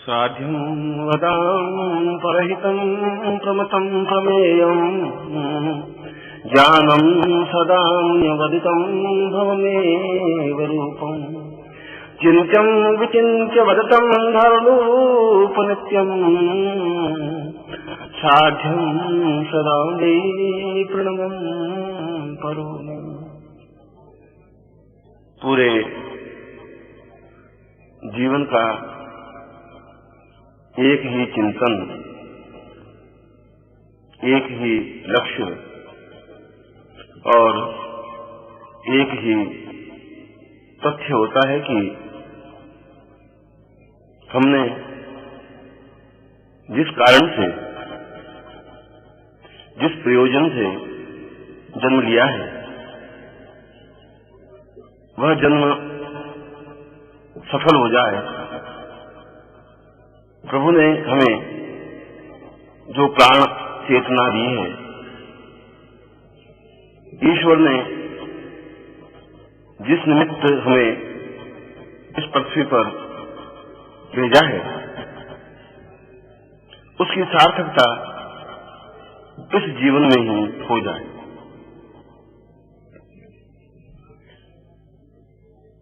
साध्यं वदां परहितं प्रमतं प्रमेयम् ज्ञानं सदान्यवदितं भवमेव रूपम् चिन्त्यं विचिन्त्य वदतं धर्मोपनित्यम् साध्यं सदा मे प्रणमं करोमि। पूरे जीवन का एक ही चिंतन, एक ही लक्ष्य और एक ही तथ्य होता है कि हमने जिस कारण से, जिस प्रयोजन से जन्म लिया है, वह जन्म सफल हो जाए। प्रभु ने हमें जो प्राण चेतना दी है, ईश्वर ने जिस निमित्त हमें इस पृथ्वी पर भेजा है, उसकी सार्थकता इस जीवन में ही हो जाए।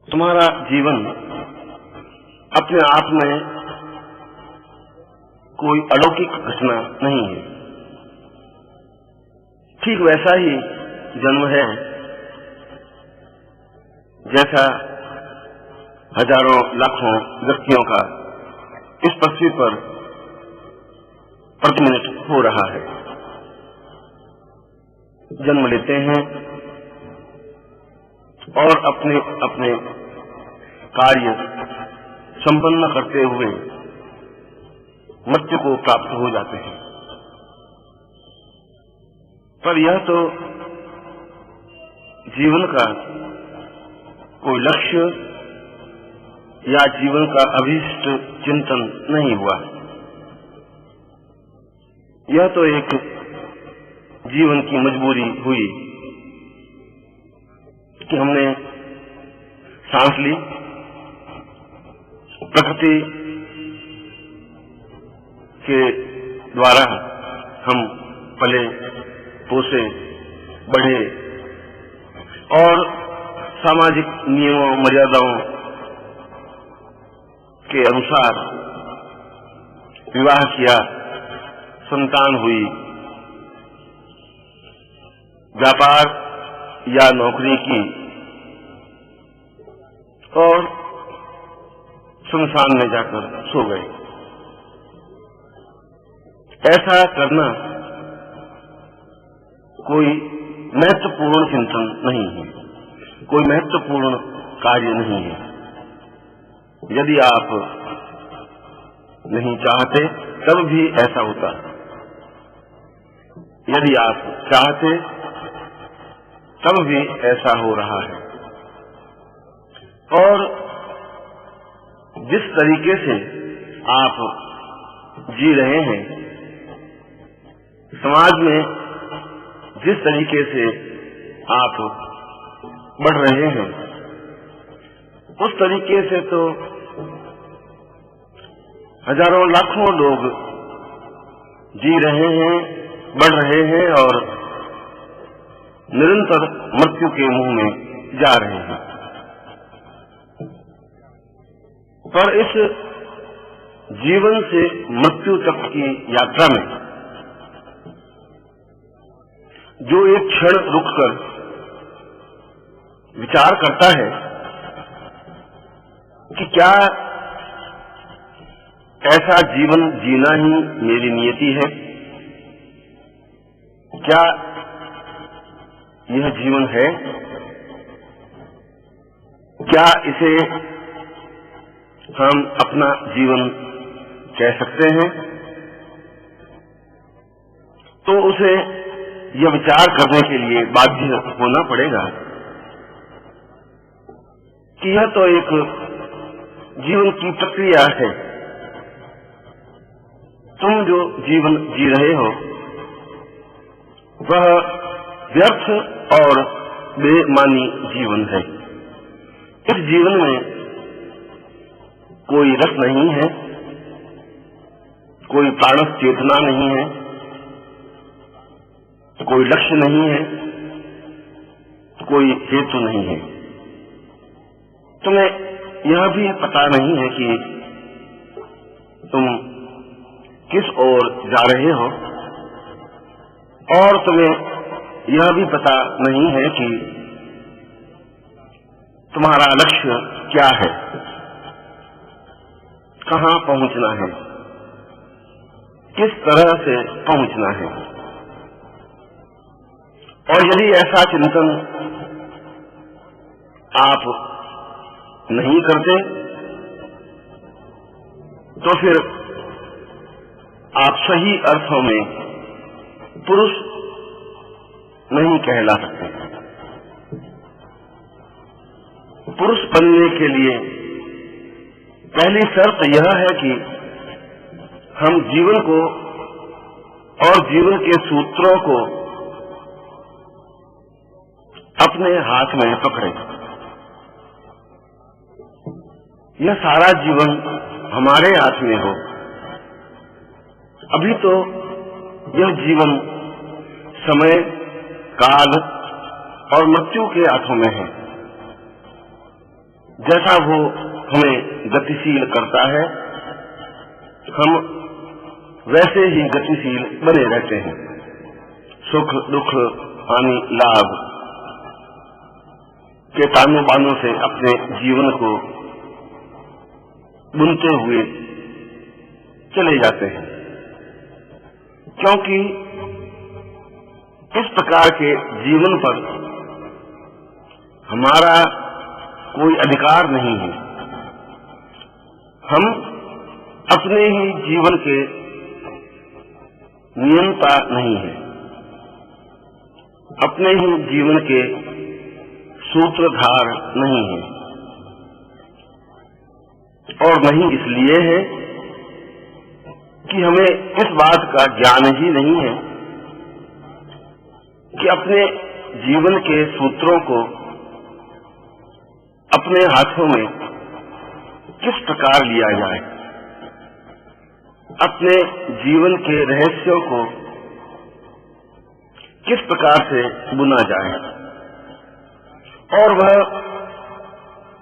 तुम्हारा जीवन अपने आप में कोई अलौकिक घटना नहीं है। ठीक वैसा ही जन्म है जैसा हजारों लाखों व्यक्तियों का इस पृथ्वी पर प्रति मिनट हो रहा है। जन्म लेते हैं और अपने अपने कार्य संपन्न करते हुए मृत्यु को प्राप्त हो जाते हैं। पर यह तो जीवन का कोई लक्ष्य या जीवन का अभीष्ट चिंतन नहीं हुआ। यह तो एक जीवन की मजबूरी हुई कि हमने सांस ली, प्रकृति के द्वारा हम पले, पोसे, बढ़े और सामाजिक नियमों मर्यादाओं के अनुसार विवाह किया, संतान हुई, व्यापार या नौकरी की और शमशान में जाकर सो गए। ऐसा करना कोई महत्वपूर्ण चिंतन नहीं है, कोई महत्वपूर्ण कार्य नहीं है। यदि आप नहीं चाहते तब भी ऐसा होता, यदि आप चाहते तब भी ऐसा हो रहा है। और जिस तरीके से आप जी रहे हैं, समाज में जिस तरीके से आप बढ़ रहे हैं, उस तरीके से तो हजारों लाखों लोग जी रहे हैं, बढ़ रहे हैं और निरंतर मृत्यु के मुंह में जा रहे हैं। पर इस जीवन से मृत्यु तक की यात्रा में जो एक क्षण रुककर विचार करता है कि क्या ऐसा जीवन जीना ही मेरी नियति है, क्या यह जीवन है, क्या इसे हम अपना जीवन कह सकते हैं, तो उसे यह विचार करने के लिए बाध्य होना पड़ेगा कि यह तो एक जीवन की प्रक्रिया है। तुम जो जीवन जी रहे हो वह व्यर्थ और बेमानी जीवन है। इस जीवन में कोई रस नहीं है, कोई प्राणस्थ चेतना नहीं है, कोई लक्ष्य नहीं है, कोई हेतु नहीं है। तुम्हें यह भी पता नहीं है कि तुम किस ओर जा रहे हो, और तुम्हें यह भी पता नहीं है कि तुम्हारा लक्ष्य क्या है, कहां पहुंचना है, किस तरह से पहुंचना है। और यदि ऐसा चिंतन आप नहीं करते तो फिर आप सही अर्थों में पुरुष नहीं कहला सकते। पुरुष बनने के लिए पहली शर्त यह है कि हम जीवन को और जीवन के सूत्रों को अपने हाथ में पकड़ें। यह सारा जीवन हमारे हाथ में हो। अभी तो यह जीवन समय, काल और मृत्यु के हाथों में है। जैसा वो हमें गतिशील करता है, हम वैसे ही गतिशील बने रहते हैं। सुख दुख हानि लाभ के तानों बानों से अपने जीवन को बुनते हुए चले जाते हैं, क्योंकि इस प्रकार के जीवन पर हमारा कोई अधिकार नहीं है। हम अपने ही जीवन के नियंता नहीं है, अपने ही जीवन के सूत्रधार नहीं है। और नहीं इसलिए है कि हमें इस बात का ज्ञान ही नहीं है कि अपने जीवन के सूत्रों को अपने हाथों में किस प्रकार लिया जाए, अपने जीवन के रहस्यों को किस प्रकार से बुना जाए, और वह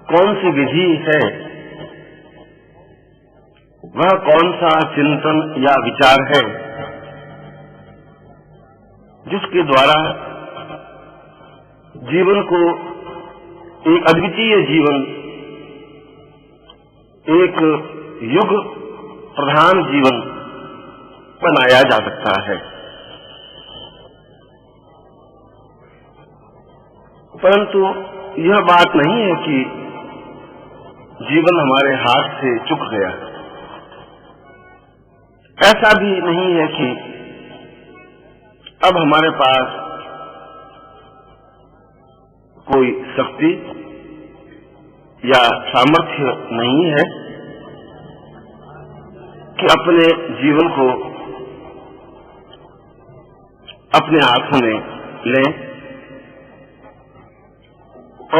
कौन सी विधि है, वह कौन सा चिंतन या विचार है जिसके द्वारा जीवन को एक अद्वितीय जीवन, एक युग प्रधान जीवन बनाया जा सकता है। परंतु यह बात नहीं है कि जीवन हमारे हाथ से चूक गया। ऐसा भी नहीं है कि अब हमारे पास कोई शक्ति या सामर्थ्य नहीं है कि अपने जीवन को अपने हाथों में लें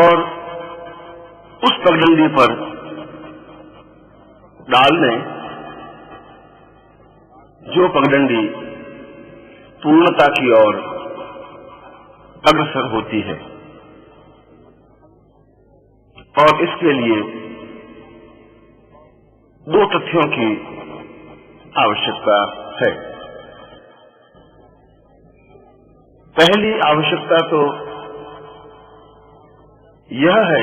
और उस पगडंडी पर डाल दें जो पगडंडी पूर्णता की ओर अग्रसर होती है। और इसके लिए दो तथ्यों की आवश्यकता है। पहली आवश्यकता तो यह है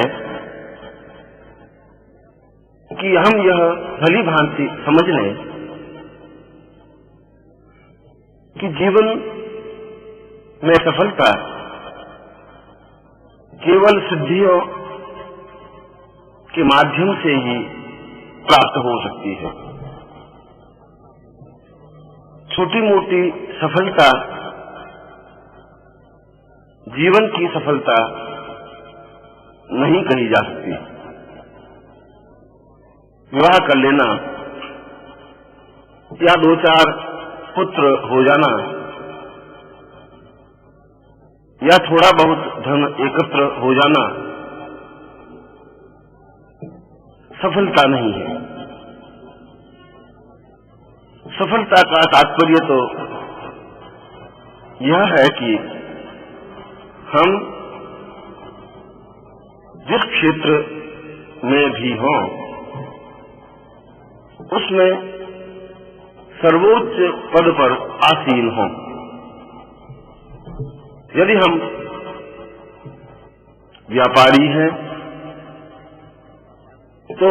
कि हम यह भली भांति समझ लें कि जीवन में सफलता केवल सिद्धियों के माध्यम से ही प्राप्त हो सकती है। छोटी मोटी सफलता जीवन की सफलता नहीं कही जा सकती। विवाह कर लेना या दो चार पुत्र हो जाना या थोड़ा बहुत धन एकत्र हो जाना सफलता नहीं है। सफलता का तात्पर्य तो यह है कि हम जिस क्षेत्र में भी हों उसमें सर्वोच्च पद पर आसीन हों। यदि हम व्यापारी हैं तो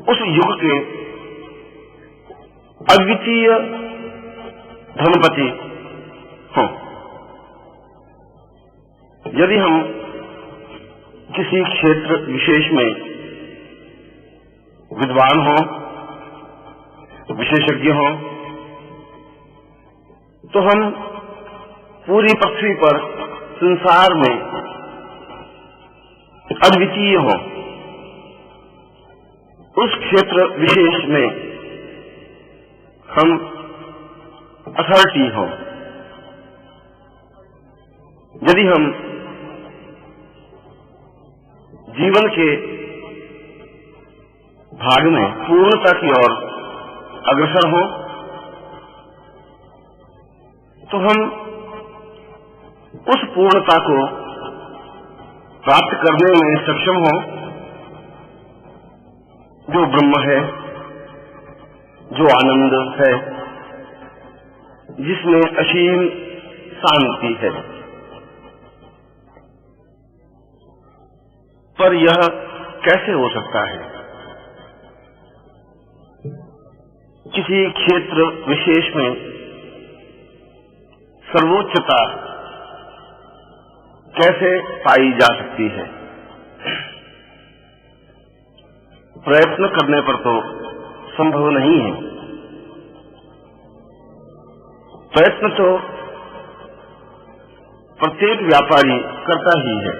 उस युग के अद्वितीय धनपति हों। यदि हम किसी क्षेत्र विशेष में विद्वान हों, विशेषज्ञ हों, तो हम पूरी पृथ्वी पर संसार में अद्वितीय हों। उस क्षेत्र विशेष में हम अथॉरिटी हों। यदि हम जीवन के भाग में पूर्णता की ओर अग्रसर हों तो हम उस पूर्णता को प्राप्त करने में सक्षम हों जो ब्रह्म है, जो आनंद है, जिसमें असीम शांति है। पर यह कैसे हो सकता है? किसी क्षेत्र विशेष में सर्वोच्चता कैसे पाई जा सकती है? प्रयत्न करने पर तो संभव नहीं है। प्रयत्न तो प्रत्येक व्यापारी करता ही है,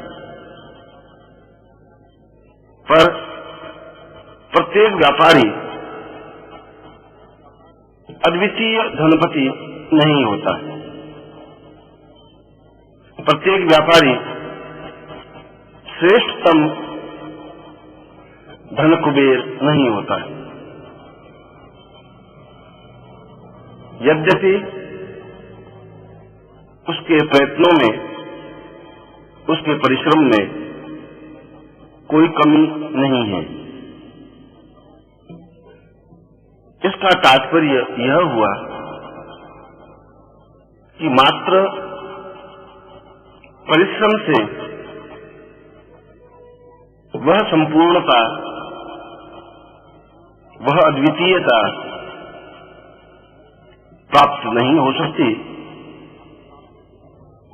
पर प्रत्येक व्यापारी अद्वितीय धनपति नहीं होता। प्रत्येक व्यापारी श्रेष्ठतम धन कुबेर नहीं होता है। यद्यपि उसके प्रयत्नों में, उसके परिश्रम में कोई कमी नहीं है। इसका तात्पर्य यह हुआ कि मात्र परिश्रम से वह संपूर्णता, वह अद्वितीयता प्राप्त नहीं हो सकती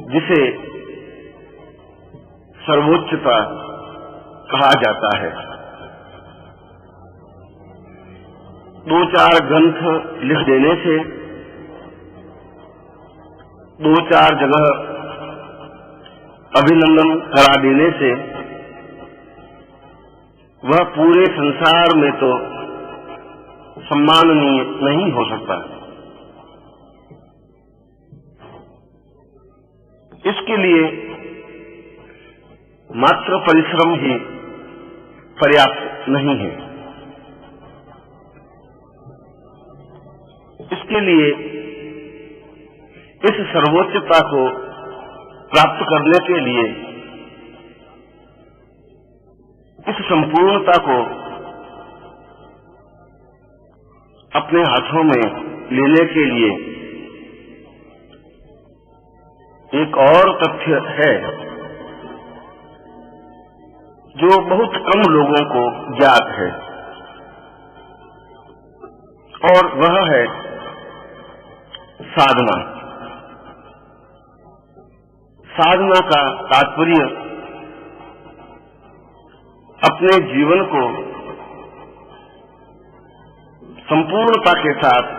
जिसे सर्वोच्चता कहा जाता है। 2-4 ग्रंथ लिख देने से, 2-4 जगह अभिनंदन करा देने से वह पूरे संसार में तो सम्माननीय नहीं हो सकता। इसके लिए मात्र परिश्रम ही पर्याप्त नहीं है। इसके लिए इस सर्वोच्चता को प्राप्त करने के लिए, इस संपूर्णता को अपने हाथों में लेने के लिए एक और तथ्य है जो बहुत कम लोगों को ज्ञात है, और वह है साधना। साधना का तात्पर्य अपने जीवन को संपूर्णता के साथ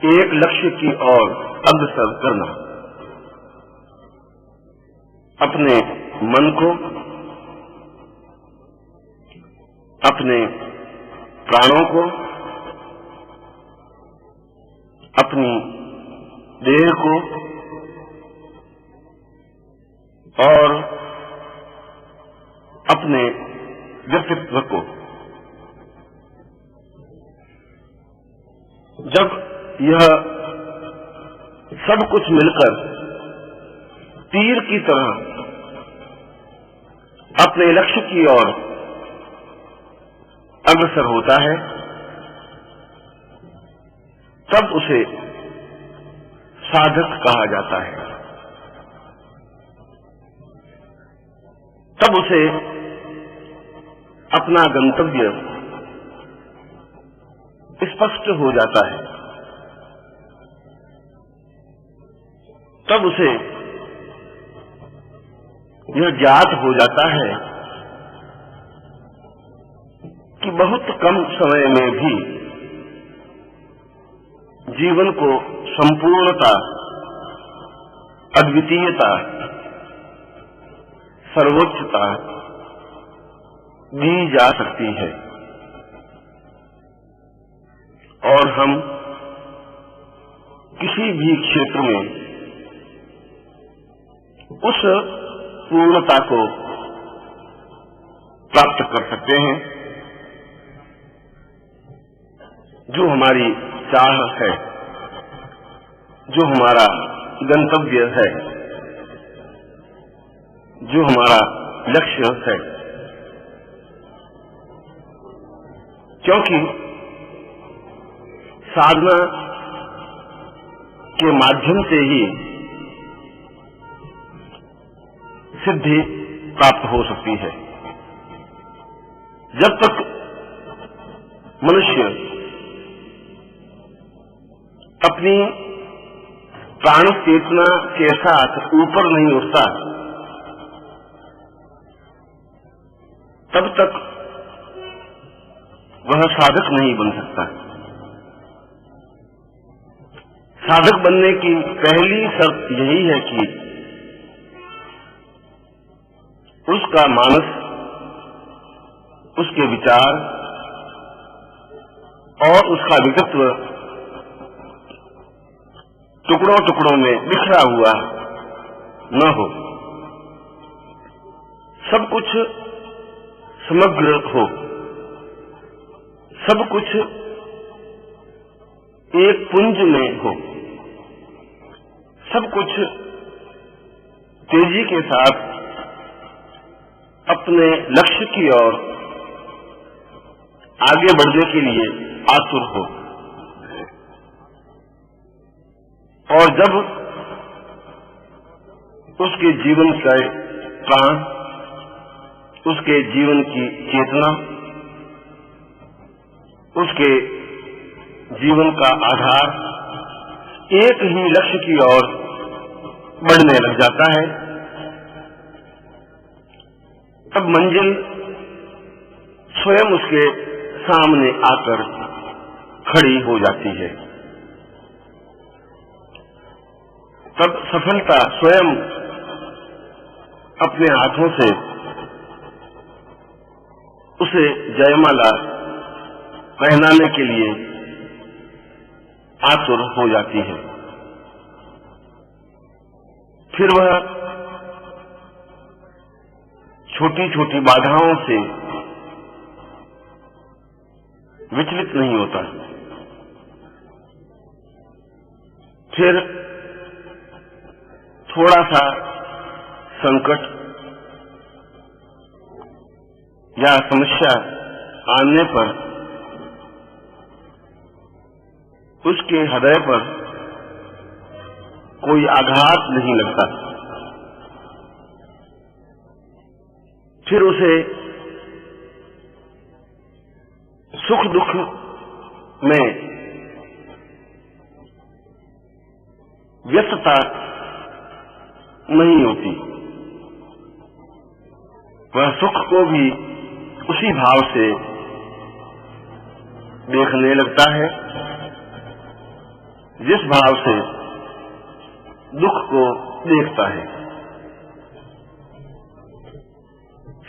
एक लक्ष्य की ओर अग्रसर करना। अपने मन को, अपने प्राणों को, अपनी देह को और अपने व्यक्तित्व को जब यह सब कुछ मिलकर तीर की तरह अपने लक्ष्य की ओर अग्रसर होता है, तब उसे साधक कहा जाता है। तब उसे अपना गंतव्य स्पष्ट हो जाता है। तब उसे यह ज्ञात हो जाता है कि बहुत कम समय में भी जीवन को संपूर्णता, अद्वितीयता, सर्वोच्चता दी जा सकती है और हम किसी भी क्षेत्र में उस पूर्णता को प्राप्त कर सकते हैं जो हमारी चाह है, जो हमारा गंतव्य है, जो हमारा लक्ष्य है। क्योंकि साधना के माध्यम से ही सिद्धि प्राप्त हो सकती है। जब तक मनुष्य अपनी प्राण चेतना के साथ ऊपर नहीं उठता, तब तक वह साधक नहीं बन सकता। साधक बनने की पहली शर्त यही है कि उसका मानस, उसके विचार और उसका व्यक्तित्व टुकड़ों टुकड़ों में बिखरा हुआ न हो, सब कुछ समग्र हो, सब कुछ एक पुंज में हो, सब कुछ तेजी के साथ अपने लक्ष्य की ओर आगे बढ़ने के लिए आतुर हो। और जब उसके जीवन का प्राण, उसके जीवन की चेतना, उसके जीवन का आधार एक ही लक्ष्य की ओर बढ़ने लग जाता है, तब मंजिल स्वयं उसके सामने आकर खड़ी हो जाती है। तब सफलता स्वयं अपने हाथों से उसे जयमाला पहनाने के लिए आतुर हो जाती है। फिर वह छोटी छोटी बाधाओं से विचलित नहीं होता। फिर थोड़ा सा संकट या समस्या आने पर उसके हृदय पर कोई आघात नहीं लगता। फिर उसे सुख दुख में व्यस्तता नहीं होती। वह सुख को भी उसी भाव से देखने लगता है जिस भाव से दुख को देखता है।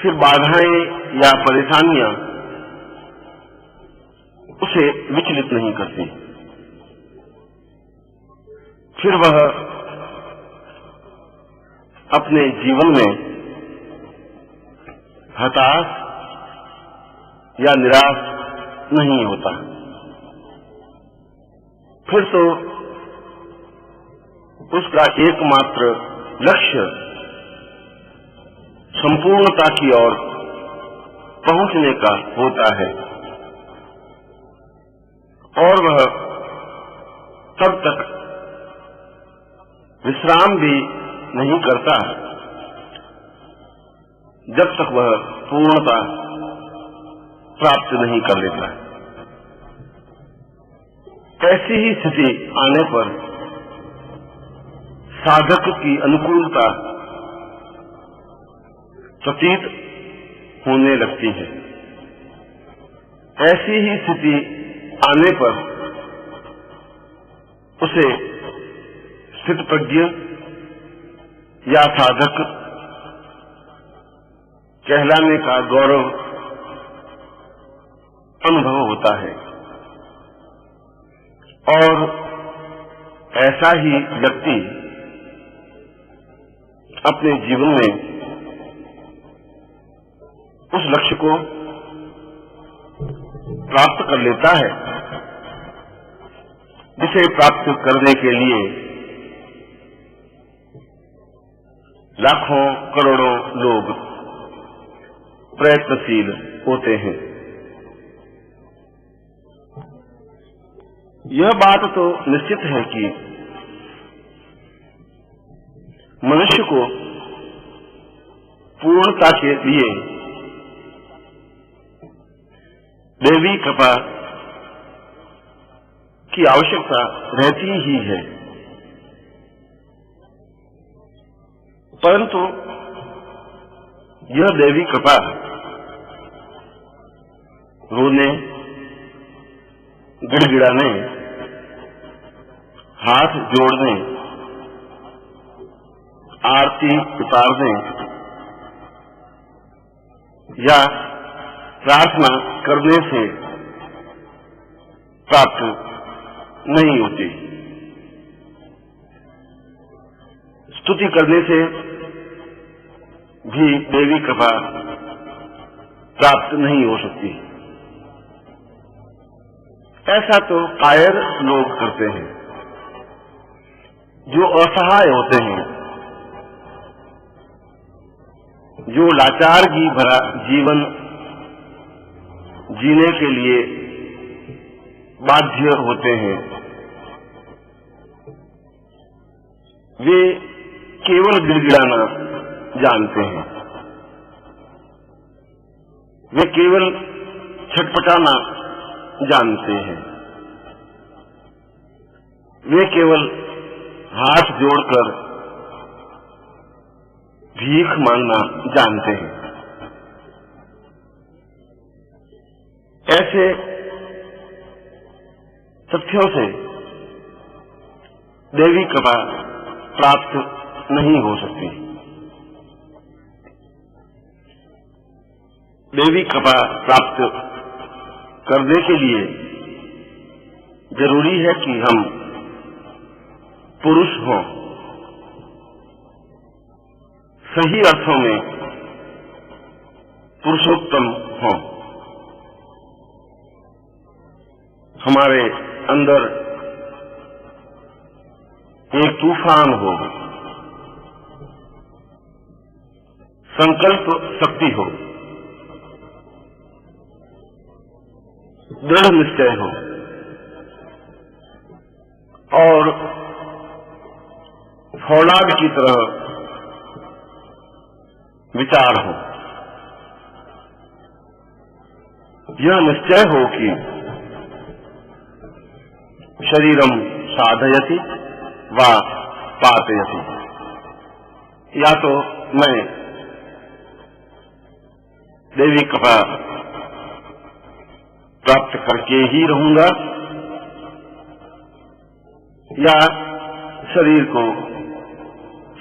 फिर बाधाएं या परेशानियां उसे विचलित नहीं करती। फिर वह अपने जीवन में हताश या निराश नहीं होता। फिर तो उसका एकमात्र लक्ष्य संपूर्णता की ओर पहुंचने का होता है और वह तब तक विश्राम भी नहीं करता जब तक वह पूर्णता प्राप्त नहीं कर लेता। ऐसी ही स्थिति आने पर साधक की अनुकूलता प्रतीत होने लगती है। ऐसी ही स्थिति आने पर उसे स्थितप्रज्ञ या साधक कहलाने का गौरव अनुभव होता है और ऐसा ही व्यक्ति अपने जीवन में उस लक्ष्य को प्राप्त कर लेता है जिसे प्राप्त करने के लिए लाखों करोड़ों लोग प्रयत्नशील होते हैं। यह बात तो निश्चित है कि मनुष्य को पूर्णता के लिए दैवी कृपा की आवश्यकता रहती ही है, परंतु यह दैवी कृपा रोने, गिड़गिड़ाने, हाथ जोड़ने, आरती उतारने या प्रार्थना करने से प्राप्त नहीं होती। स्तुति करने से भी देवी कृपा प्राप्त नहीं हो सकती। ऐसा तो कायर लोग करते हैं जो असहाय होते हैं, जो लाचारगी भरा जीवन जीने के लिए बाध्य होते हैं। वे केवल गिड़गिड़ाना जानते हैं, वे केवल छटपटाना जानते हैं, वे केवल हाथ जोड़कर भीख मांगना जानते हैं। ऐसे तथ्यों से दैवी कृपा प्राप्त नहीं हो सकती। दैवी कृपा प्राप्त करने के लिए जरूरी है कि हम पुरुष हों, सही अर्थों में पुरुषोत्तम हों। हमारे अंदर एक तूफान हो, संकल्प शक्ति हो, दृढ़ निश्चय हो और फौलाद की तरह विचार हो। यह निश्चय हो कि शरीरम साधयति वा पातयति, या तो मैं दैवी कृपा प्राप्त करके ही रहूंगा या शरीर को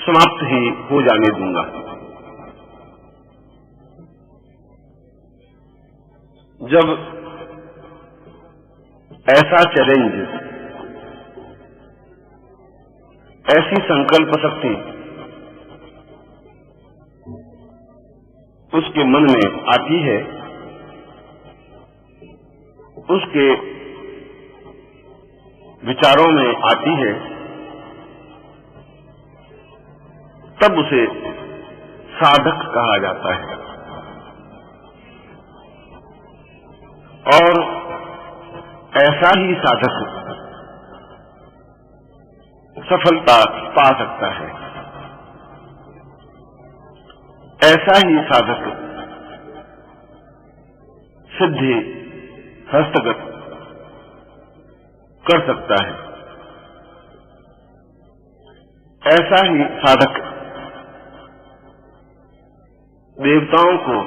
समाप्त ही हो जाने दूंगा। जब ऐसा चैलेंज, ऐसी संकल्प शक्ति उसके मन में आती है, उसके विचारों में आती है, तब उसे साधक कहा जाता है। और ऐसा ही साधक सफलता पा सकता है, ऐसा ही साधक सिद्धि हस्तगत कर सकता है, ऐसा ही साधक देवताओं को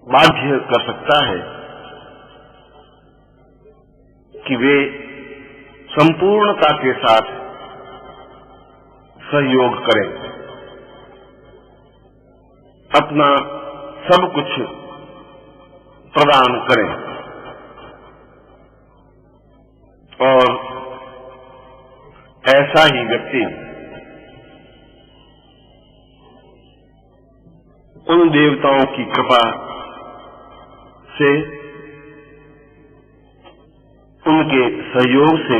बाध्य कर सकता है कि वे संपूर्णता के साथ सहयोग करें, अपना सब कुछ प्रदान करें। और ऐसा ही व्यक्ति उन देवताओं की कृपा से, उनके सहयोग से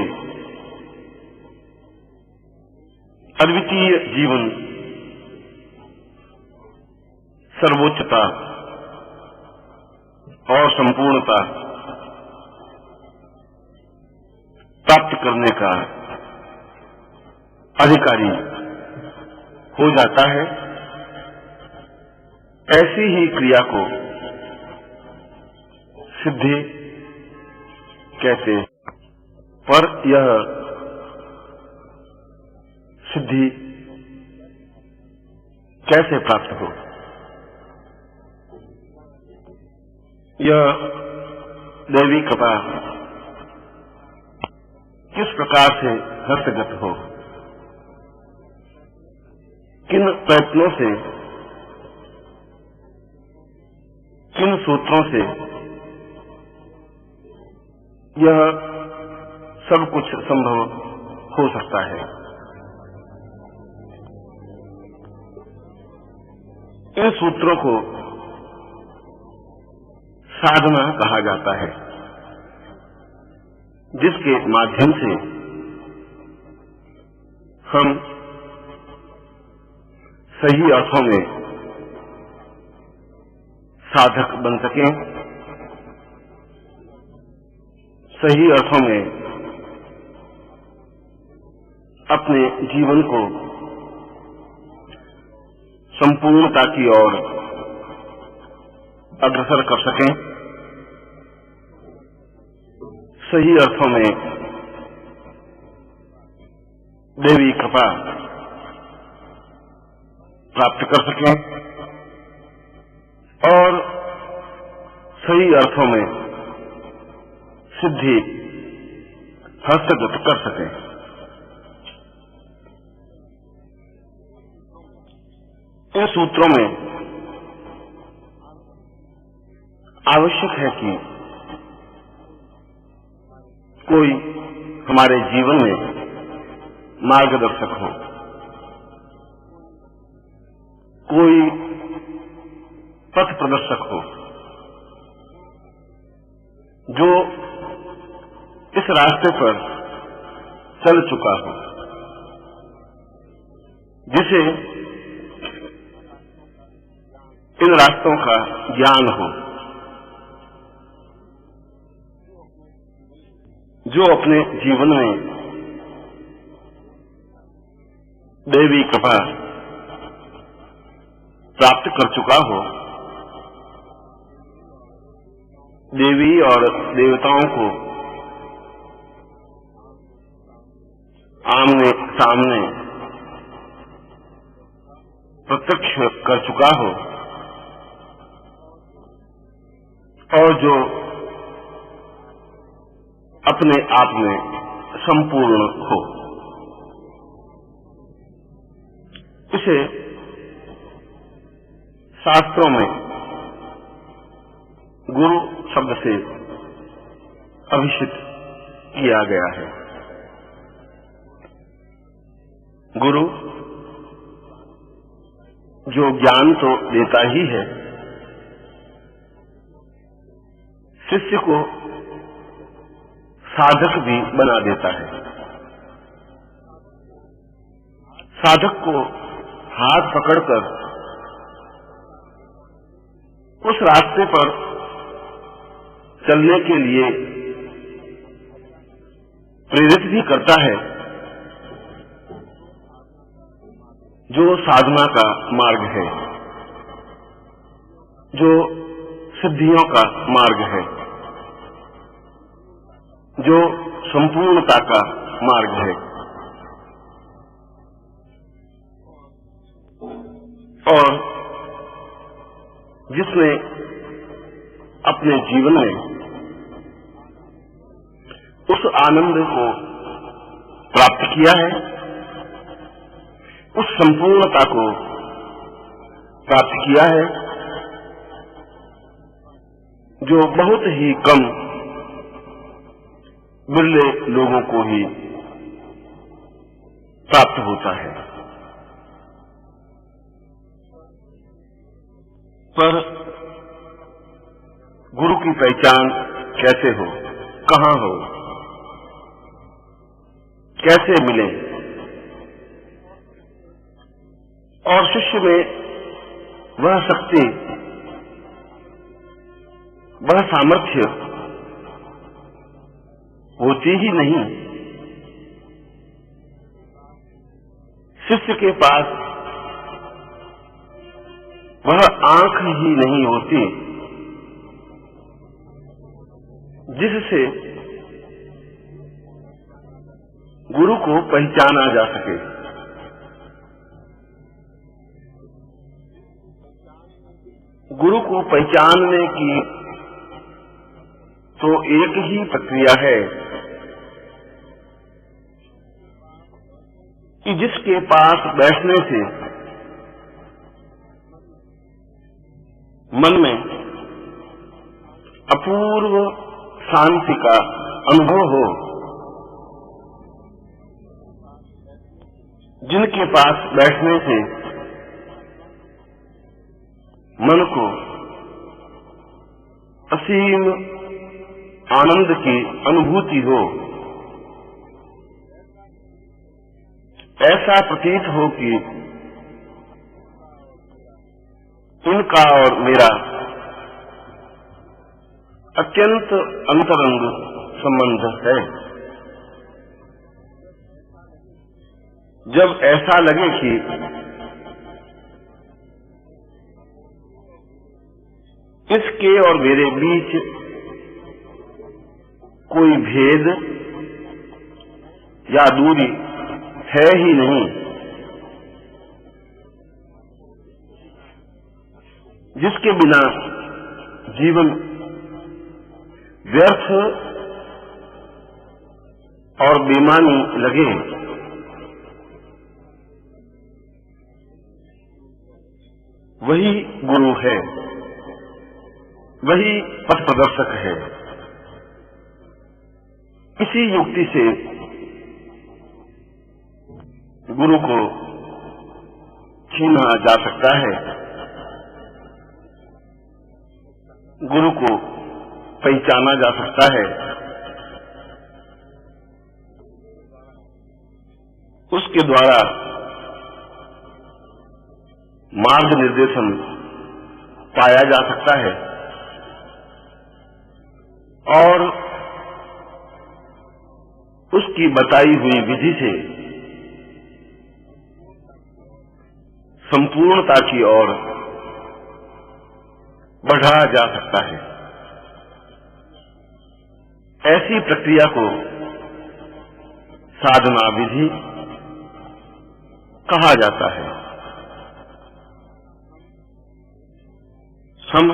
अद्वितीय जीवन, सर्वोच्चता और संपूर्णता प्राप्त करने का अधिकारी हो जाता है। ऐसी ही क्रिया को सिद्धि कहते हैं। पर यह सिद्धि कैसे प्राप्त हो, यह दैवी कृपा किस प्रकार से हस्तगत हो, किन प्रयत्नों से, किन सूत्रों से यह सब कुछ संभव हो सकता है। इन सूत्रों को साधना कहा जाता है, जिसके माध्यम से हम सही अर्थों में साधक बन सकें, सही अर्थों में अपने जीवन को संपूर्णता की ओर अग्रसर कर सकें, सही अर्थों में देवी कृपा प्राप्त कर सकें और सही अर्थों में सिद्धि हस्तगत कर सकें। इन सूत्रों में आवश्यक है कि कोई हमारे जीवन में मार्गदर्शक हो, कोई पथ प्रदर्शक हो, जो इस रास्ते पर चल चुका हो, जिसे इन रास्तों का ज्ञान हो, जो अपने जीवन में देवी कृपा प्राप्त कर चुका हो, देवी और देवताओं को आमने सामने प्रत्यक्ष कर चुका हो और जो अपने आप में संपूर्ण हो। इसे शास्त्रों में गुरु शब्द से अभिषिक्त किया गया है। गुरु जो ज्ञान तो देता ही है, शिष्य को साधक भी बना देता है। साधक को हाथ पकड़कर उस रास्ते पर चलने के लिए प्रेरित भी करता है जो साधना का मार्ग है, जो सिद्धियों का मार्ग है, जो संपूर्णता का मार्ग है। और जिसने अपने जीवन में उस आनंद को प्राप्त किया है, उस संपूर्णता को प्राप्त किया है, जो बहुत ही कम बिरले लोगों को ही प्राप्त होता है। पर गुरु की पहचान कैसे हो, कहां हो, कैसे मिले, और शिष्य में वह शक्ति, वह सामर्थ्य होती ही नहीं। शिष्य के पास वह आंख ही नहीं होती जिससे गुरु को पहचाना जा सके। गुरु को पहचानने की तो एक ही प्रक्रिया है कि जिसके पास बैठने से मन में अपूर्व शांति का अनुभव हो, जिनके पास बैठने से मन को असीम आनंद की अनुभूति हो, ऐसा प्रतीत हो कि इनका और मेरा अत्यंत अंतरंग संबंध है। जब ऐसा लगे कि इसके और मेरे बीच कोई भेद या दूरी है ही नहीं, जिसके बिना जीवन व्यर्थ और बेमानी लगे, वही गुरु है, वही पथ प्रदर्शक है। इसी युक्ति से गुरु को छीना जा सकता है, गुरु को पहचाना जा सकता है, उसके द्वारा मार्ग निर्देशन पाया जा सकता है और उसकी बताई हुई विधि से संपूर्णता की ओर बढ़ा जा सकता है। ऐसी प्रक्रिया को साधना विधि कहा जाता है। हम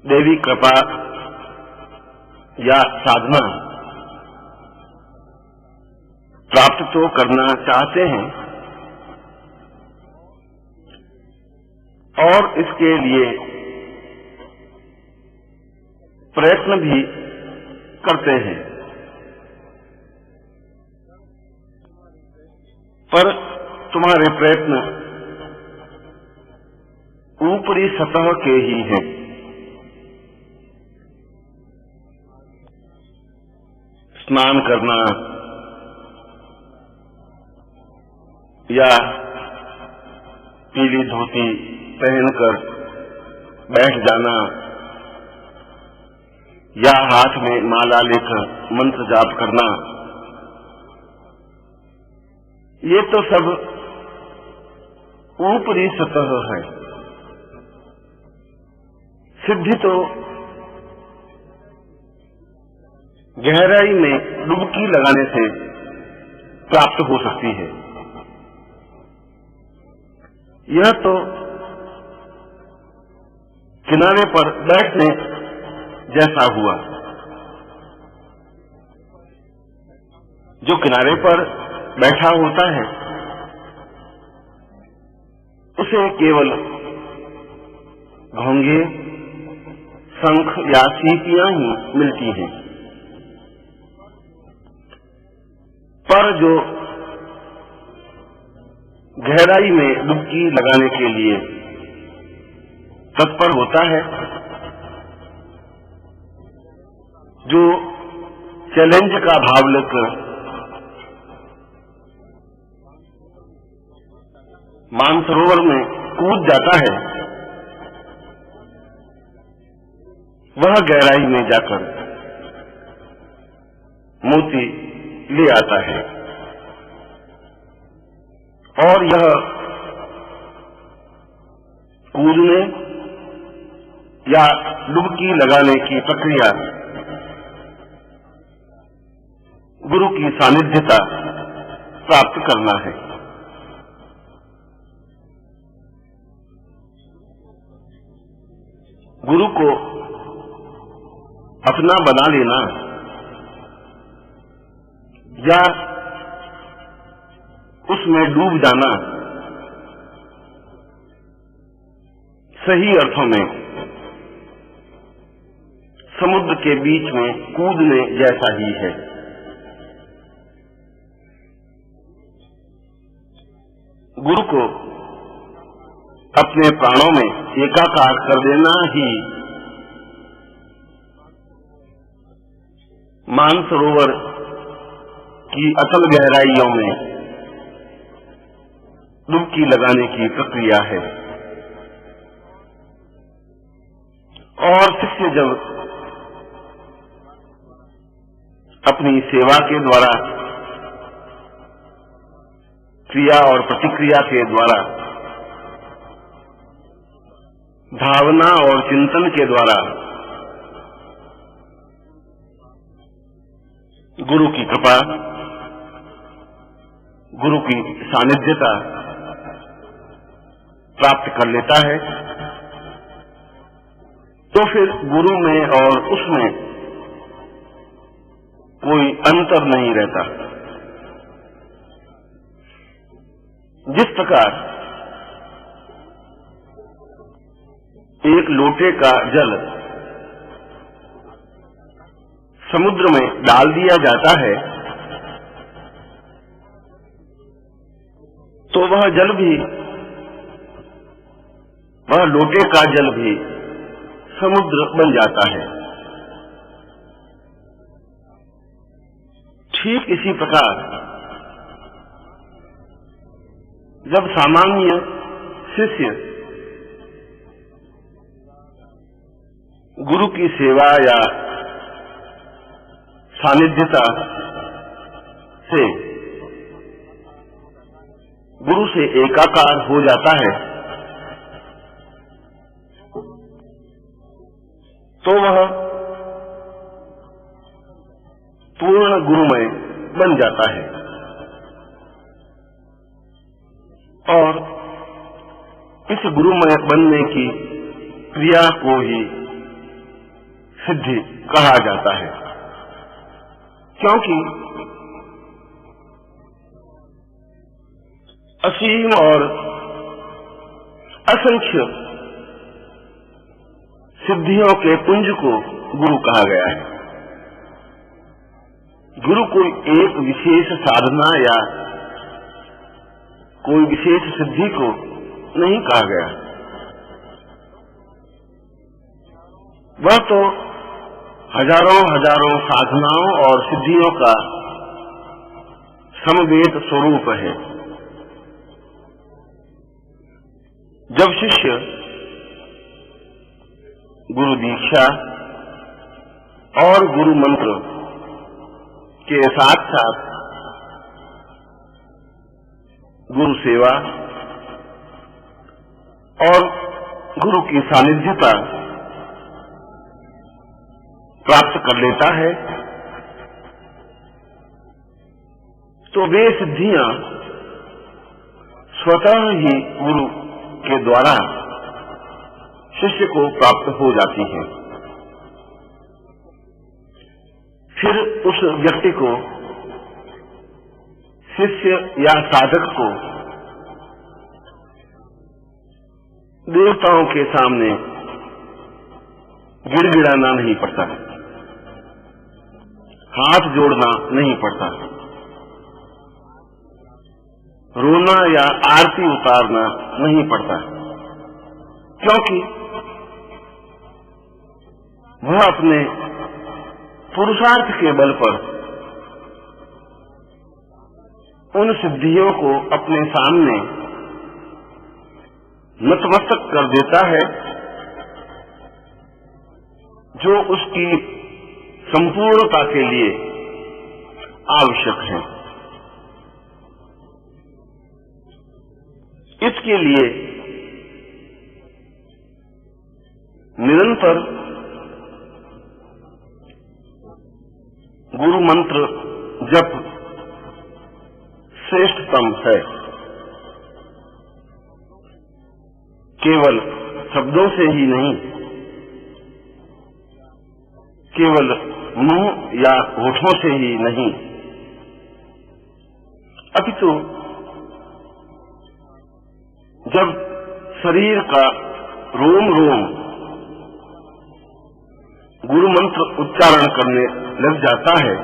देवी कृपा या साधना प्राप्त तो करना चाहते हैं और इसके लिए प्रयत्न भी करते हैं, पर तुम्हारे प्रयत्न ऊपरी सतह के ही हैं। स्नान करना या पीली धोती पहनकर बैठ जाना या हाथ में माला लेकर मंत्र जाप करना, ये तो सब ऊपरी सतह है। सिद्धि तो गहराई में डुबकी लगाने से प्राप्त हो सकती है। यह तो किनारे पर बैठने जैसा हुआ। जो किनारे पर बैठा होता है उसे केवल घोंगे, शंख या सीटियां ही मिलती हैं, पर जो गहराई में डुबकी लगाने के लिए तत्पर होता है, जो चैलेंज का भाव लेकर मानसरोवर में कूद जाता है, वह गहराई में जाकर मोती ले आता है। और यह कूदने या डुबकी लगाने की प्रक्रिया गुरु की सानिध्यता प्राप्त करना है। गुरु को अपना बना लेना या उसमें डूब जाना सही अर्थों में समुद्र के बीच में कूदने जैसा ही है। गुरु को अपने प्राणों में एकाकार कर देना ही मानसरोवर की अतल गहराइयों में डुबकी लगाने की प्रक्रिया है। और शिष्य जब अपनी सेवा के द्वारा, क्रिया और प्रतिक्रिया के द्वारा, भावना और चिंतन के द्वारा गुरु की कृपा, गुरु की सानिध्यता प्राप्त कर लेता है, तो फिर गुरु में और उसमें कोई अंतर नहीं रहता। जिस प्रकार एक लोटे का जल समुद्र में डाल दिया जाता है, तो वह जल भी, वह लोटे का जल भी समुद्र बन जाता है। ठीक इसी प्रकार जब सामान्य शिष्य गुरु की सेवा या सानिध्यता से गुरु से एकाकार हो जाता है, तो वह पूर्ण गुरुमय बन जाता है और इस गुरुमय बनने की क्रिया को ही सिद्धि कहा जाता है। क्योंकि असीम और असंख्य सिद्धियों के पुंज को गुरु कहा गया है। गुरु कोई एक विशेष साधना या कोई विशेष सिद्धि को नहीं कहा गया, वह तो हजारों हजारों साधनाओं और सिद्धियों का समवेत स्वरूप है। जब शिष्य गुरु दीक्षा और गुरु मंत्र के साथ साथ गुरु सेवा और गुरु की सानिध्यता प्राप्त कर लेता है तो वे सिद्धियां स्वतः ही गुरु के द्वारा शिष्य को प्राप्त हो जाती हैं। फिर उस व्यक्ति को, शिष्य या साधक को देवताओं के सामने गिड़गिड़ाना नहीं पड़ता, हाथ जोड़ना नहीं पड़ता, रोना या आरती उतारना नहीं पड़ता, क्योंकि वह अपने पुरुषार्थ के बल पर उन सिद्धियों को अपने सामने नतमस्तक कर देता है जो उसकी संपूर्णता के लिए आवश्यक है। इसके लिए निरंतर गुरु मंत्र जप श्रेष्ठतम है। केवल शब्दों से ही नहीं, केवल मुंह या होठों से ही नहीं, अपितु जब शरीर का रोम रोम गुरु मंत्र उच्चारण करने लग जाता है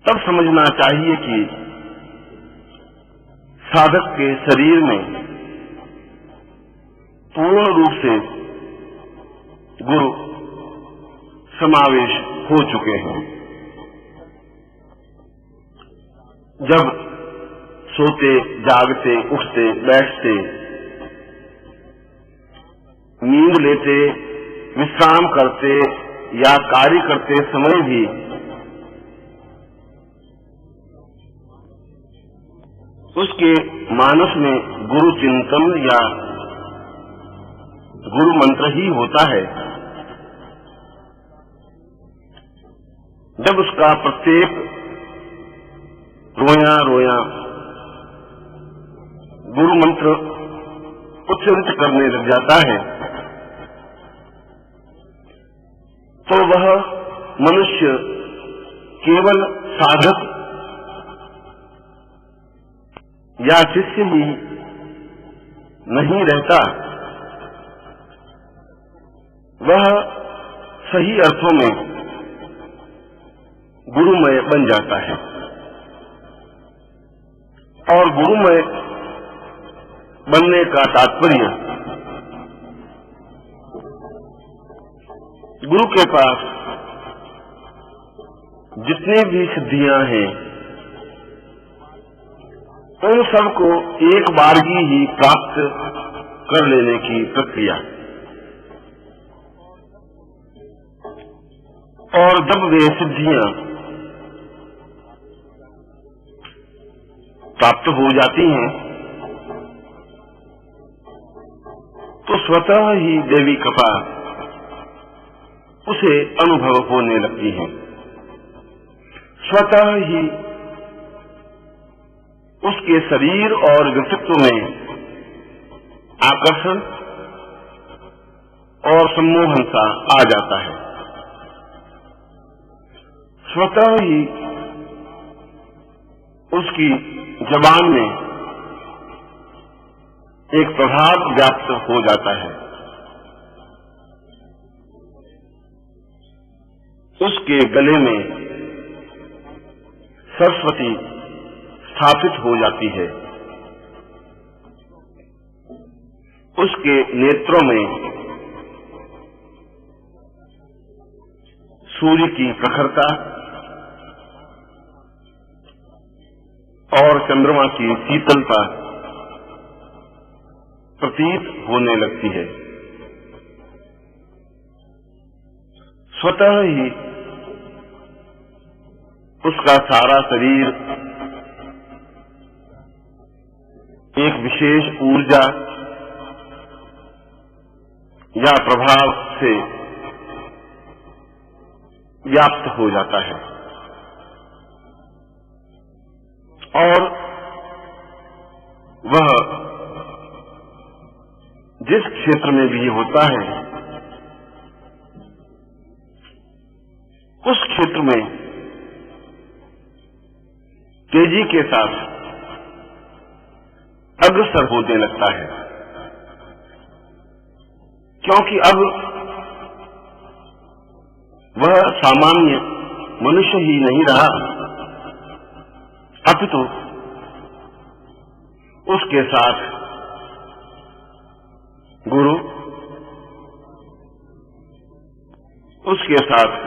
तब समझना चाहिए कि साधक के शरीर में पूर्ण रूप से गुरु समावेश हो चुके हैं। जब सोते, जागते, उठते, बैठते, नींद लेते, विश्राम करते या कार्य करते समय भी उसके मानस में गुरु चिंतन या गुरु मंत्र ही होता है। जब उसका प्रत्येक रोया रोया गुरु मंत्र उच्चारित करने लग जाता है तो वह मनुष्य केवल साधक या शिष्य ही नहीं रहता, वह सही अर्थों में गुरुमय बन जाता है। और गुरुमय बनने का तात्पर्य गुरु के पास जितनी भी सिद्धियां हैं उन सबको एक बारगी ही प्राप्त कर लेने की प्रक्रिया। और जब वे सिद्धियां प्राप्त हो जाती हैं तो स्वतः ही देवी कृपा उसे अनुभव होने लगती है। स्वतः ही उसके शरीर और व्यक्तित्व में आकर्षण और सम्मोहन सा आ जाता है। स्वतः ही उसकी जबान में एक प्रभाव व्याप्त हो जाता है। उसके गले में सरस्वती स्थापित हो जाती है। उसके नेत्रों में सूर्य की प्रखरता और चंद्रमा की शीतलता प्रतीत होने लगती है। स्वतः ही उसका सारा शरीर एक विशेष ऊर्जा या प्रभाव से व्याप्त हो जाता है और वह जिस क्षेत्र में भी होता है उस क्षेत्र में तेजी के साथ अग्रसर होने लगता है, क्योंकि अब वह सामान्य मनुष्य ही नहीं रहा, अपितु उसके साथ गुरु, उसके साथ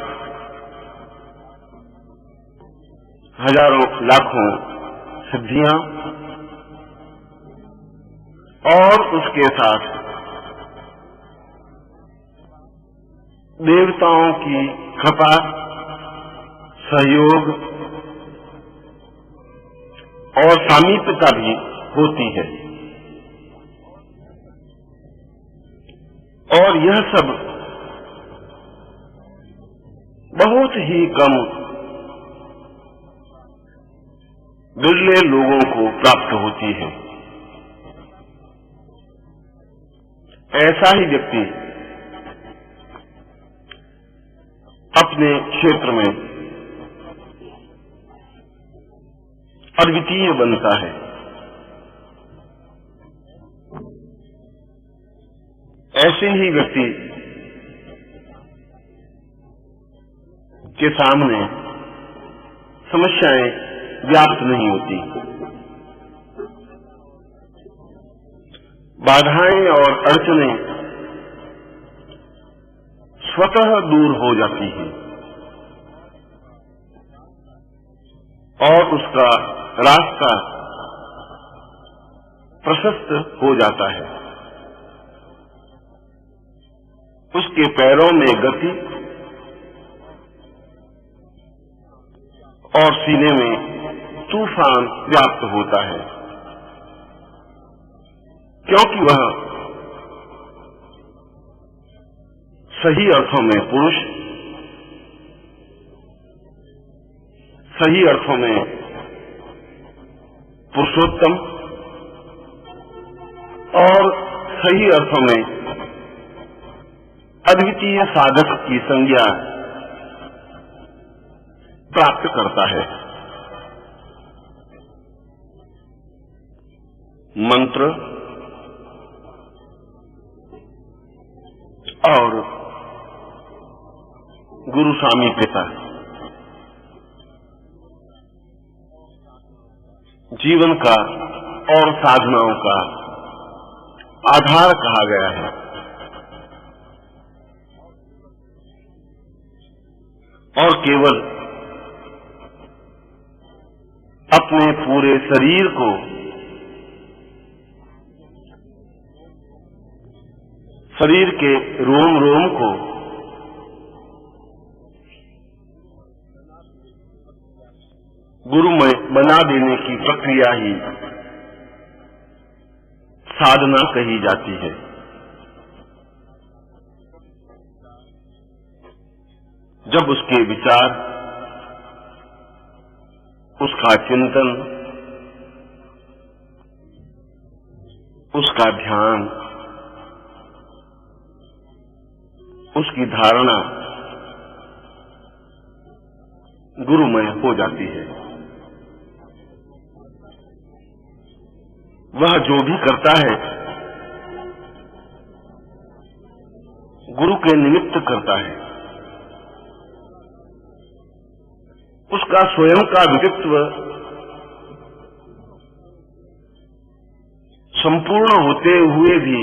हजारों लाखों सिद्धियां और उसके साथ देवताओं की कृपा, सहयोग और सामीप्यता भी होती है। और यह सब बहुत ही कम बिरले लोगों को प्राप्त होती है। ऐसा ही व्यक्ति अपने क्षेत्र में अद्वितीय बनता है। ऐसे ही व्यक्ति के सामने समस्याएं व्याप्त नहीं होती, बाधाएं और अड़चनें स्वतः दूर हो जाती हैं और उसका रास्ता प्रशस्त हो जाता है। उसके पैरों में गति और सीने में तूफान व्याप्त होता है, क्योंकि वह सही अर्थों में पुरुष, सही अर्थों में पुरुषोत्तम और सही अर्थों में अद्वितीय साधक की संज्ञा प्राप्त करता है। मंत्र और गुरु सामीप्यता जीवन का और साधनाओं का आधार कहा गया है। और केवल अपने पूरे शरीर को शरीर के रोम रोम को गुरुमय बना देने की प्रक्रिया ही साधना कही जाती है। जब उसके विचार, उसका चिंतन, उसका ध्यान, उसकी धारणा गुरुमय हो जाती है, वह जो भी करता है गुरु के निमित्त करता है। उसका स्वयं का व्यक्तित्व संपूर्ण होते हुए भी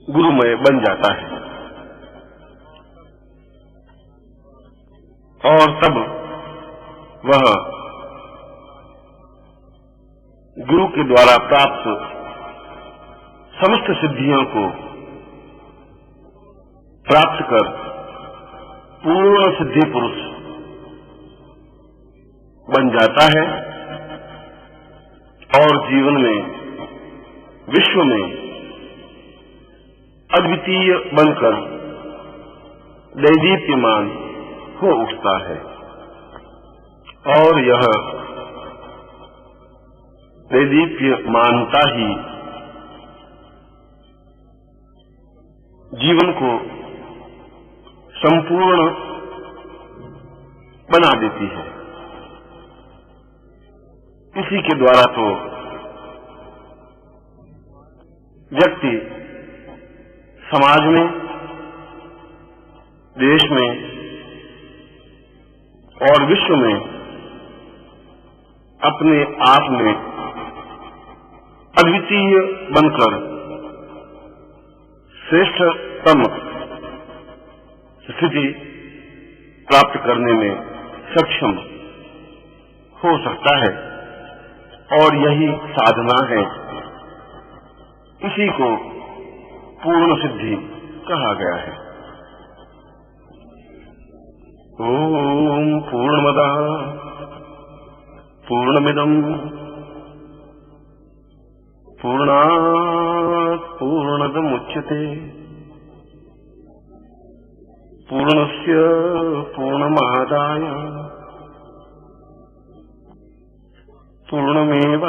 गुरुमय बन जाता है और तब वह गुरु के द्वारा प्राप्त समस्त सिद्धियों को प्राप्त कर पूर्ण सिद्धि पुरुष बन जाता है और जीवन में, विश्व में अद्वितीय बनकर दैदीप्यमान हो उठता है। और यह दैदीप्यमानता ही जीवन को संपूर्ण बना देती है। इसी के द्वारा तो व्यक्ति समाज में, देश में और विश्व में अपने आप में अद्वितीय बनकर श्रेष्ठतम स्थिति प्राप्त करने में सक्षम हो सकता है और यही साधना है। इसी को पूर्ण सिद्धि कहा गया है। ओम पूर्णमदः पूर्णमिदं पूर्णात् पूर्णमुदच्यते पूर्णस्य पूर्णमादाय पूर्णमेवावशिष्यते।